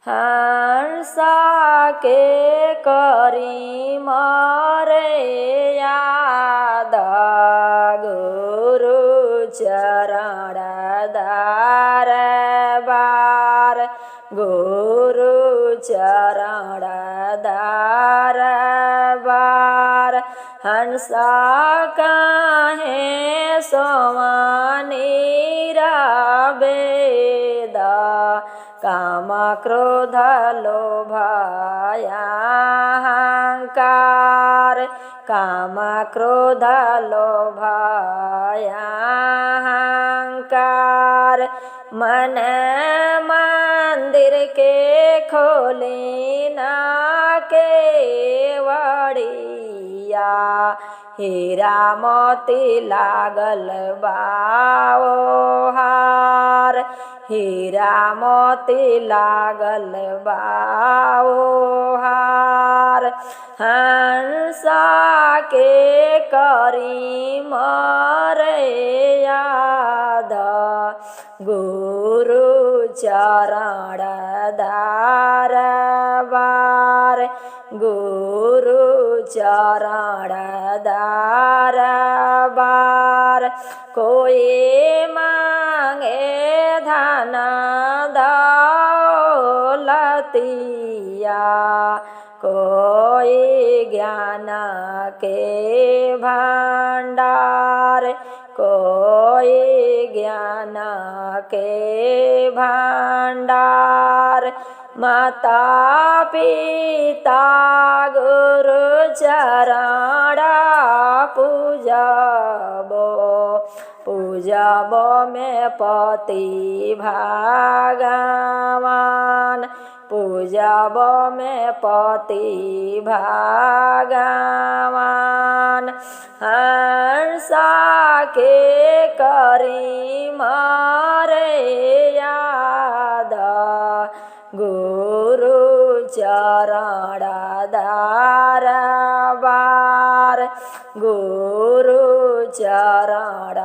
हंसा के करी मारे याद गुरु चरण दरबार गुरु चरण दरबार हंसा काहे सोमानीरा बेदा काम क्रोध लोभ अहंकार काम क्रोध लोभ अहंकार मन मंदिर के खोली ना केवड़िया हीरा मोती लागल बाओ हार हीरा मोती लागल बाओ हार हंसा के करी मारे याद गुरु चरण दरबार गुरु चरण दरबार कोई मांगे धन दौलतिया कोई ज्ञान के भंडार कोई ज्ञान के भंडार माता पिता गुरु चरण पूजबो में पति भगवान पूजबो में पति भगवान हंसा के करी मारे याद गुरु चरण दरबार गुरु चरण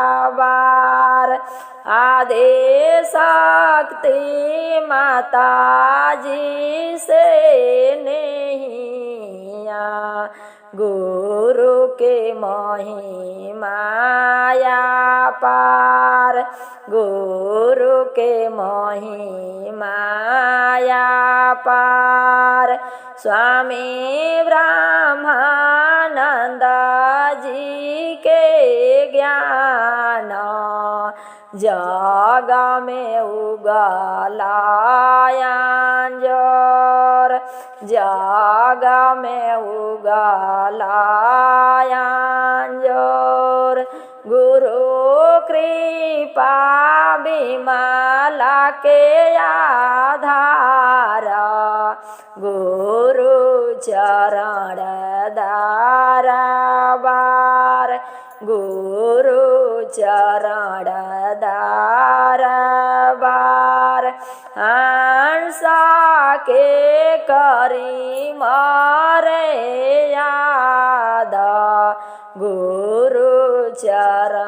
दरबार आदि शक्ति माता जी से नैया गुरु के महिमाया पार गुरु के महिमाया पार स्वामी ब्रह्मानंद जी के ज्ञान जग में उगलायांजोर जग में उगलायांजोर गुरु कृपा विमला के आधार गुरु चरण दरबार गुरु चरण दरबार हंसा के करी मारे याद गुरु चरण